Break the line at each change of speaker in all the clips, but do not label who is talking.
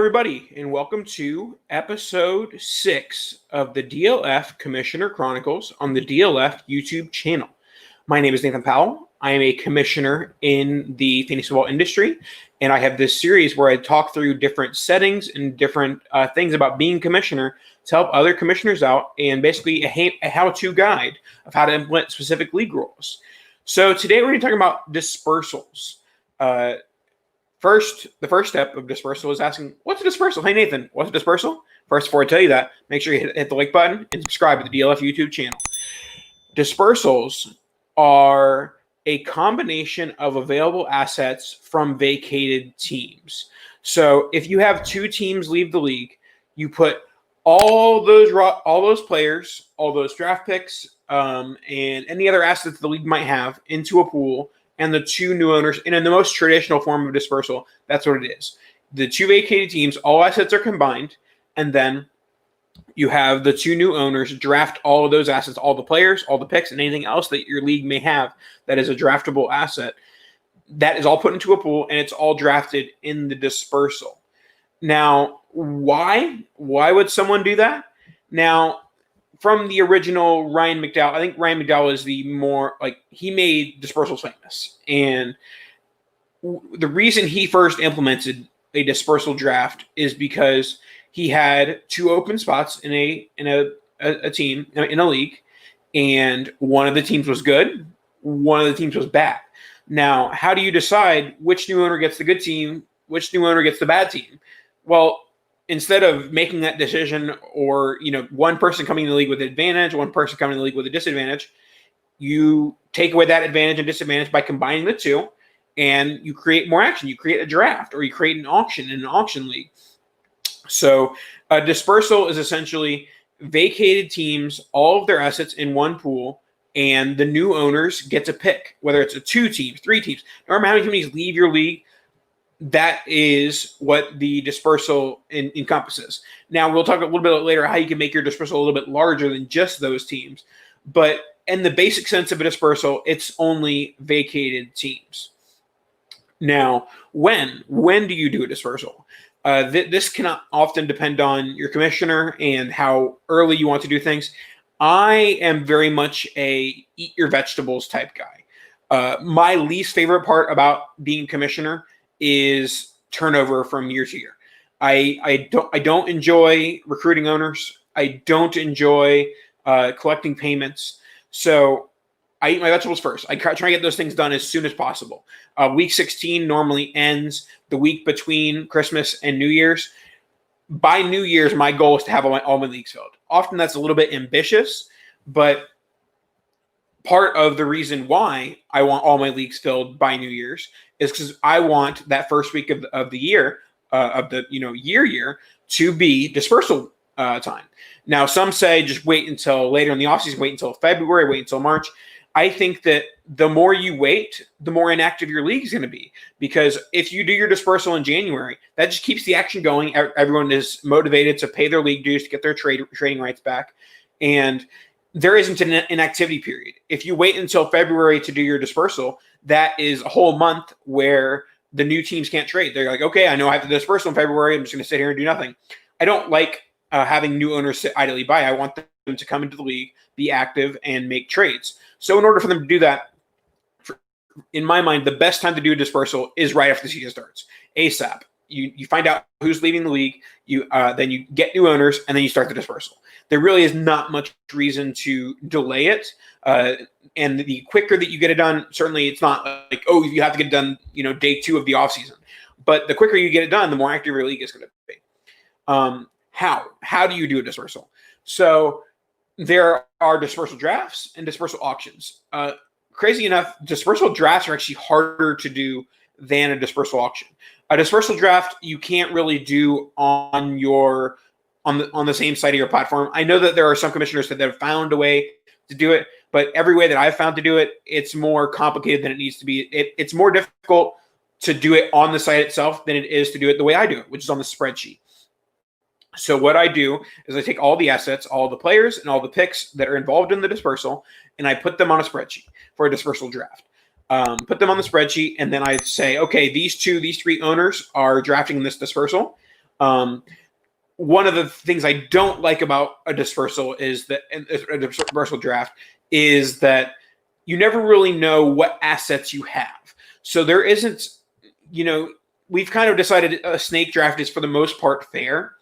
everybody, and welcome to episode 6 of the DLF Commissioner Chronicles on the DLF YouTube channel. My name is Nathan Powell. I am a commissioner in the fantasy football industry, and I have this series where I talk through different settings and different things about being commissioner to help other commissioners out, and basically a how-to guide of how to implement specific league rules. So today we're going to talk about dispersals. The first step of dispersal is asking, what's a dispersal? Hey, Nathan, what's a dispersal? First, before I tell you that, make sure you hit the like button and subscribe to the DLF YouTube channel. Dispersals are a combination of available assets from vacated teams. So if you have two teams leave the league, you put all those players, all those draft picks, and any other assets the league might have into a pool, and the two new owners, and in the most traditional form of dispersal, that's what it is. The two vacated teams, all assets are combined, and then you have the two new owners draft all of those assets, all the players, all the picks, and anything else that your league may have that is a draftable asset. That is all put into a pool, and it's all drafted in the dispersal. Now, why? Why would someone do that? Now, from the original Ryan McDowell, I think Ryan McDowell is the more, he made dispersals famous. And the reason he first implemented a dispersal draft is because he had two open spots in a team, in a league, and one of the teams was good, one of the teams was bad. Now, how do you decide which new owner gets the good team, which new owner gets the bad team? Well, instead of making that decision, or one person coming in the league with an advantage, one person coming in the league with a disadvantage, you take away that advantage and disadvantage by combining the two, and you create more action. You create a draft, or you create an auction in an auction league. So a dispersal is essentially vacated teams, all of their assets in one pool, and the new owners get to pick, whether it's 2 teams, 3 teams, no matter how many teams leave your league. That is what the dispersal encompasses. Now, we'll talk a little bit later how you can make your dispersal a little bit larger than just those teams. But in the basic sense of a dispersal, it's only vacated teams. Now, when do you do a dispersal? This can often depend on your commissioner and how early you want to do things. I am very much a eat your vegetables type guy. My least favorite part about being commissioner is turnover from year to year. I don't enjoy recruiting owners. I don't enjoy collecting payments. So I eat my vegetables first. I try to get those things done as soon as possible. Week 16 normally ends the week between Christmas and New Year's. By New Year's, my goal is to have all my leagues filled. Often that's a little bit ambitious, but part of the reason why I want all my leagues filled by New Year's is because I want that first week of the year, year to be dispersal time. Now, some say just wait until later in the offseason, wait until February, wait until March. I think that the more you wait, the more inactive your league is going to be. Because if you do your dispersal in January, that just keeps the action going. Everyone is motivated to pay their league dues to get their trading rights back. And there isn't an inactivity period. If you wait until February to do your dispersal, that is a whole month where the new teams can't trade. They're like, okay, I know I have to dispersal in February. I'm just going to sit here and do nothing. I don't like having new owners sit idly by. I want them to come into the league, be active, and make trades. So in order for them to do that, in my mind, the best time to do a dispersal is right after the season starts, ASAP. You find out who's leaving the league, then you get new owners, and then you start the dispersal. There really is not much reason to delay it. And the quicker that you get it done, certainly it's not like, oh, you have to get it done, day 2 of the offseason. But the quicker you get it done, the more active your league is going to be. How do you do a dispersal? So there are dispersal drafts and dispersal auctions. Crazy enough, dispersal drafts are actually harder to do than a dispersal auction. A dispersal draft you can't really do on the same side of your platform. I know that there are some commissioners that have found a way to do it, but every way that I've found to do it, it's more complicated than it needs to be. It's more difficult to do it on the site itself than it is to do it the way I do it, which is on the spreadsheet. So what I do is I take all the assets, all the players, and all the picks that are involved in the dispersal, and I put them on a spreadsheet for a dispersal draft. Put them on the spreadsheet, and then I say, okay, these 3 owners are drafting this dispersal. One of the things I don't like about a dispersal is that a dispersal draft is that you never really know what assets you have. So there isn't, we've kind of decided a snake draft is for the most part fair.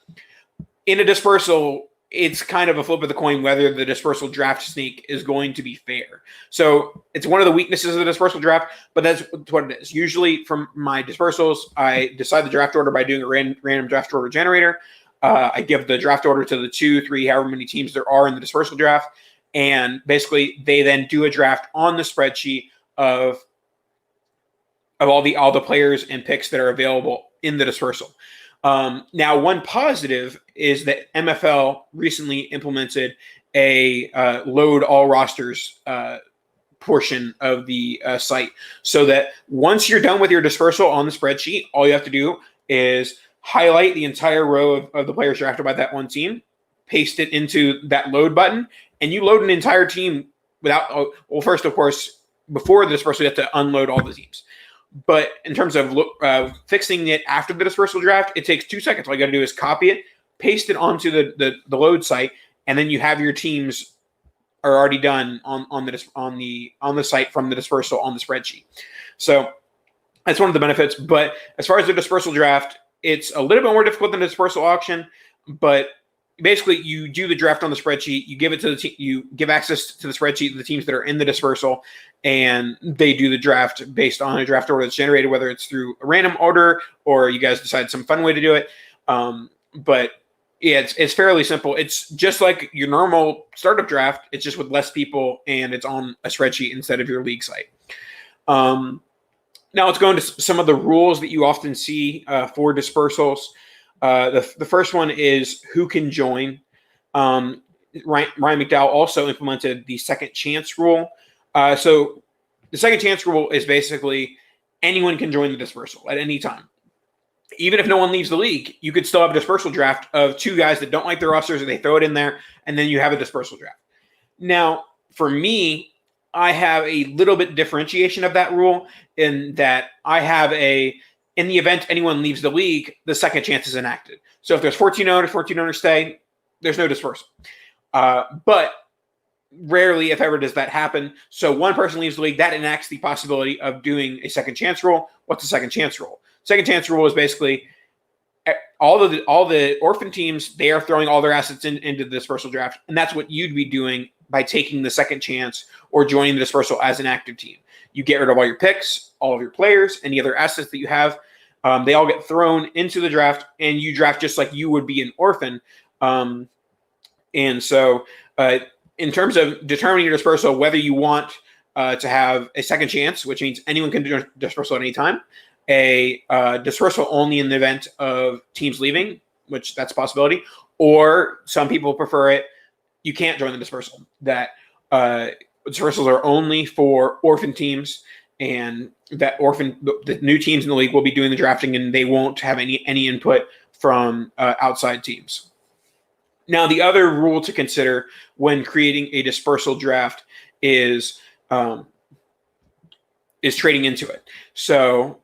In a dispersal, it's kind of a flip of the coin whether the dispersal draft snake is going to be fair. So it's one of the weaknesses of the dispersal draft, but that's what it is. Usually from my dispersals, I decide the draft order by doing a random draft order generator. I give the draft order to the 2, 3, however many teams there are in the dispersal draft. And basically they then do a draft on the spreadsheet of all the players and picks that are available in the dispersal. Now, one positive is that MFL recently implemented a load all rosters portion of the site, so that once you're done with your dispersal on the spreadsheet, all you have to do is highlight the entire row of the players drafted by that one team, paste it into that load button, and you load an entire team without, well, first, of course, before the dispersal, you have to unload all the teams. But in terms of fixing it after the dispersal draft, it takes 2 seconds. All you got to do is copy it, paste it onto the load site, and then you have your teams are already done on the site from the dispersal on the spreadsheet. So that's one of the benefits. But as far as the dispersal draft, it's a little bit more difficult than the dispersal auction. But basically, you do the draft on the spreadsheet. You give it to the team. You give access to the spreadsheet to the teams that are in the dispersal, and they do the draft based on a draft order that's generated, whether it's through a random order or you guys decide some fun way to do it. But yeah, it's fairly simple. It's just like your normal startup draft. It's just with less people, and it's on a spreadsheet instead of your league site. Now let's go into some of the rules that you often see for dispersals. The first one is who can join. Ryan McDowell also implemented the second chance rule. So the second chance rule is basically anyone can join the dispersal at any time. Even if no one leaves the league, you could still have a dispersal draft of 2 guys that don't like their rosters, and they throw it in there, and then you have a dispersal draft. Now, for me, I have a little bit differentiation of that rule in that I have in the event anyone leaves the league, the second chance is enacted. So if there's 14 owners stay, there's no dispersal. But rarely, if ever, does that happen. So one person leaves the league, that enacts the possibility of doing a second chance rule. What's a second chance rule? Second chance rule is basically all the orphan teams, they are throwing all their assets into the dispersal draft, and that's what you'd be doing by taking the second chance or joining the dispersal as an active team. You get rid of all your picks, all of your players, any other assets that you have. They all get thrown into the draft, and you draft just like you would be an orphan. And so in terms of determining your dispersal, whether you want to have a second chance, which means anyone can do dispersal at any time, a dispersal only in the event of teams leaving, which that's a possibility, or some people prefer it, you can't join the dispersal. That dispersals are only for orphan teams, and that the new teams in the league will be doing the drafting, and they won't have any input from outside teams. Now, the other rule to consider when creating a dispersal draft is trading into it. So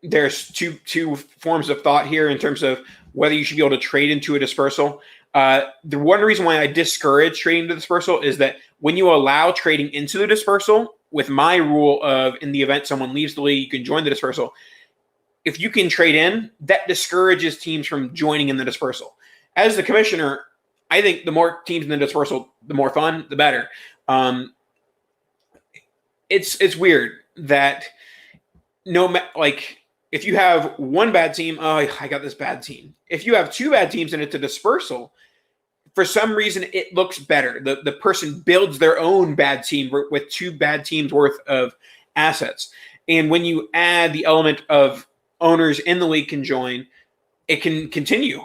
there's two forms of thought here in terms of whether you should be able to trade into a dispersal. The one reason why I discourage trading to dispersal is that when you allow trading into the dispersal, with my rule of in the event someone leaves the league, you can join the dispersal. If you can trade in, that discourages teams from joining in the dispersal. As the commissioner, I think the more teams in the dispersal, the more fun, the better. It's weird that if you have one bad team, oh, I got this bad team. If you have 2 bad teams and it's a dispersal, for some reason it looks better. The person builds their own bad team with 2 bad teams worth of assets. And when you add the element of owners in the league can join, it can continue,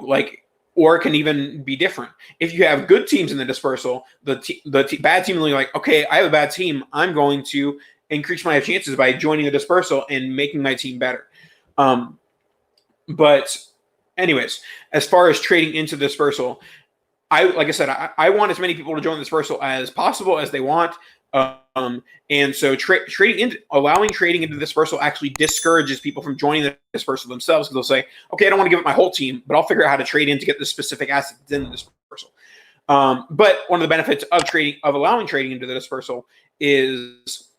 or it can even be different. If you have good teams in the dispersal, the bad team in the league, like, okay, I have a bad team, I'm going to increase my chances by joining the dispersal and making my team better. But anyways, as far as trading into dispersal, like I said, I want as many people to join the dispersal as possible as they want. And so allowing trading into the dispersal actually discourages people from joining the dispersal themselves, because they'll say, okay, I don't want to give up my whole team, but I'll figure out how to trade in to get the specific assets in the dispersal. But one of the benefits of allowing trading into the dispersal is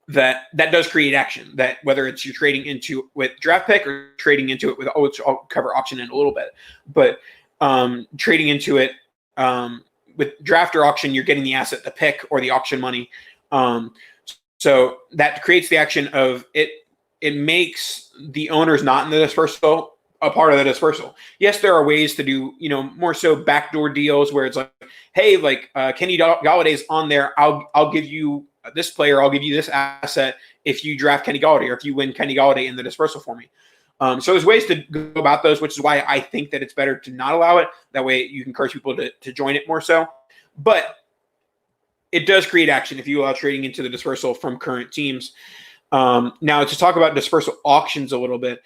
that does create action. That whether it's you're trading into with draft pick or trading into it with, which I'll cover auction in a little bit, but trading into it with draft or auction, you're getting the asset, the pick, or the auction money. So that creates the action of it. It makes the owners not in the dispersal a part of the dispersal. Yes, there are ways to do, more so backdoor deals where it's like, hey, like Kenny Galladay's on there. I'll give you this player. I'll give you this asset if you draft Kenny Galladay, or if you win Kenny Galladay in the dispersal for me. So there's ways to go about those, which is why I think that it's better to not allow it. That way you can encourage people to join it more so. But it does create action if you allow trading into the dispersal from current teams. Now, to talk about dispersal auctions a little bit,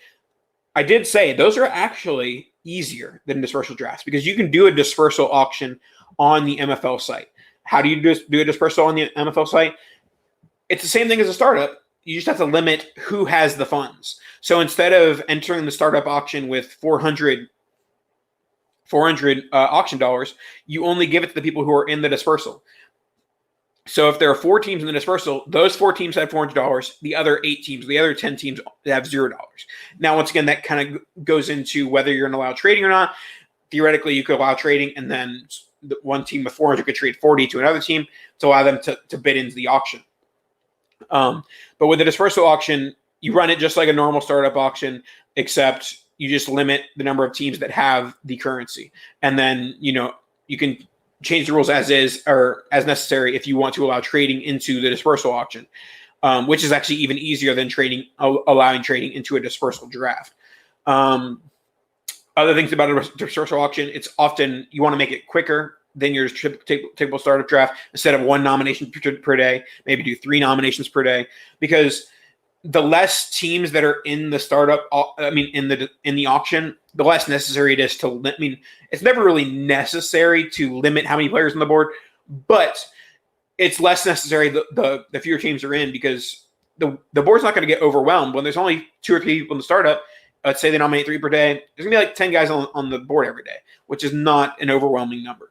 I did say those are actually easier than dispersal drafts, because you can do a dispersal auction on the MFL site. How do you do a dispersal on the MFL site? It's the same thing as a startup. You just have to limit who has the funds. So instead of entering the startup auction with 400 auction dollars, you only give it to the people who are in the dispersal. So if there are 4 teams in the dispersal, those 4 teams have $400. The other 8 teams, the other 10 teams have $0. Now, once again, that kind of goes into whether you're going to allow trading or not. Theoretically, you could allow trading, and then the one team with 400 could trade 40 to another team to allow them to bid into the auction. But with the dispersal auction, you run it just like a normal startup auction, except you just limit the number of teams that have the currency. And then, you can change the rules as is or as necessary if you want to allow trading into the dispersal auction, which is actually even easier than allowing trading into a dispersal draft. Other things about a dispersal auction, it's often you want to make it quicker than your typical startup draft. Instead of 1 nomination per day, maybe do 3 nominations per day, because the less teams that are in the startup, in the auction, the less necessary it is to. It's never really necessary to limit how many players on the board, but it's less necessary the fewer teams are in, because the board's not going to get overwhelmed when there's only 2 or 3 people in the startup. Let's say they nominate 3 per day. There's gonna be like 10 guys on the board every day, which is not an overwhelming number.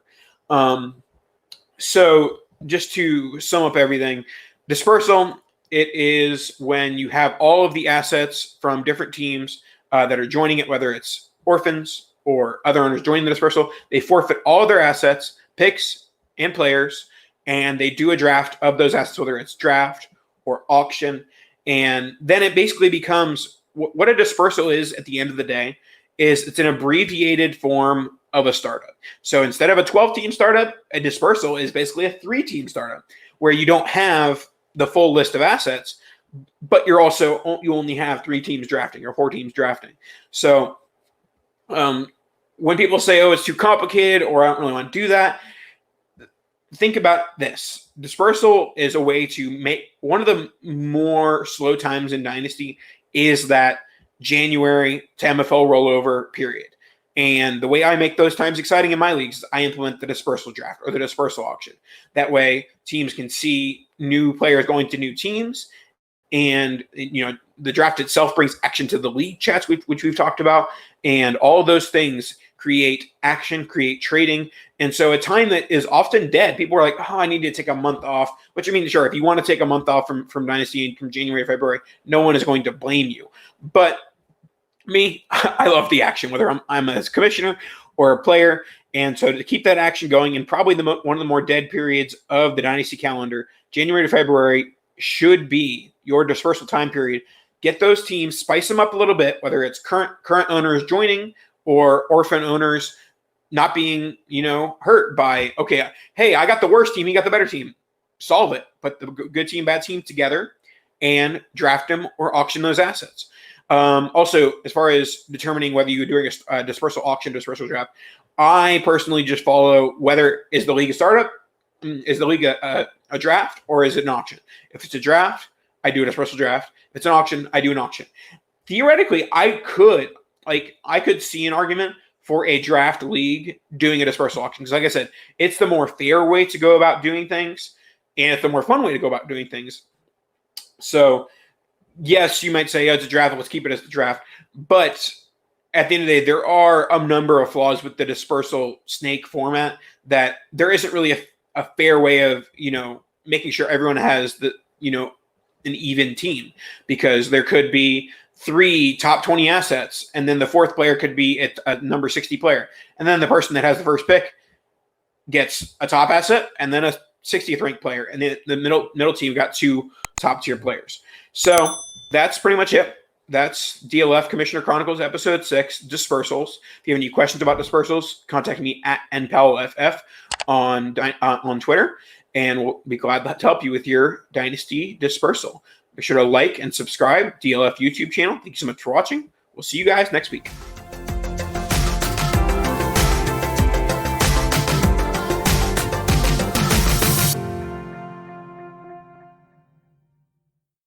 So just to sum up everything, dispersal, it is when you have all of the assets from different teams that are joining it, whether it's orphans or other owners joining the dispersal. They forfeit all of their assets, picks, and players, and they do a draft of those assets, whether it's draft or auction. And then it basically becomes what a dispersal is at the end of the day. Is it's an abbreviated form of a startup. So instead of a 12-team startup, a dispersal is basically a 3-team startup, where you don't have the full list of assets, but you only have 3 teams drafting or 4 teams drafting. So when people say, oh, it's too complicated, or I don't really want to do that, think about this. Dispersal is a way to make one of the more slow times in Dynasty is that January to MFL rollover period. And the way I make those times exciting in my leagues is I implement the dispersal draft or the dispersal auction. That way teams can see new players going to new teams. And, the draft itself brings action to the league chats, which we've talked about. And all of those things create action, create trading. And so a time that is often dead, people are like, oh, I need to take a month off. Which, sure, if you want to take a month off from Dynasty from January to February, no one is going to blame you. But me, I love the action, whether I'm a commissioner or a player. And so to keep that action going, and probably one of the more dead periods of the Dynasty calendar, January to February should be your dispersal time period. Get those teams, spice them up a little bit, whether it's current owners joining or orphan owners not being, hurt by, okay, hey, I got the worst team, you got the better team. Solve it. Put the good team, bad team together and draft them or auction those assets. Also, as far as determining whether you're doing a dispersal auction, dispersal draft, I personally just follow whether is the league a startup, is the league a draft, or is it an auction? If it's a draft, I do a dispersal draft. If it's an auction, I do an auction. Theoretically, I could see an argument for a draft league doing a dispersal auction. Because like I said, it's the more fair way to go about doing things. and it's a more fun way to go about doing things. So, yes, you might say, it's a draft, let's keep it as the draft. But at the end of the day, there are a number of flaws with the dispersal snake format that there isn't really a fair way of, making sure everyone has the, an even team, because there could be 3 top 20 assets, and then the 4th player could be a number 60 player. And then the person that has the first pick gets a top asset and then a 60th ranked player. And then the middle team got 2 top tier players. So that's pretty much it. That's DLF Commissioner Chronicles episode 6, Dispersals. If you have any questions about Dispersals, contact me at npowellff on Twitter, and we'll be glad to help you with your Dynasty Dispersal. Be sure to like and subscribe DLF YouTube channel. Thank you so much for watching. We'll see you guys next week.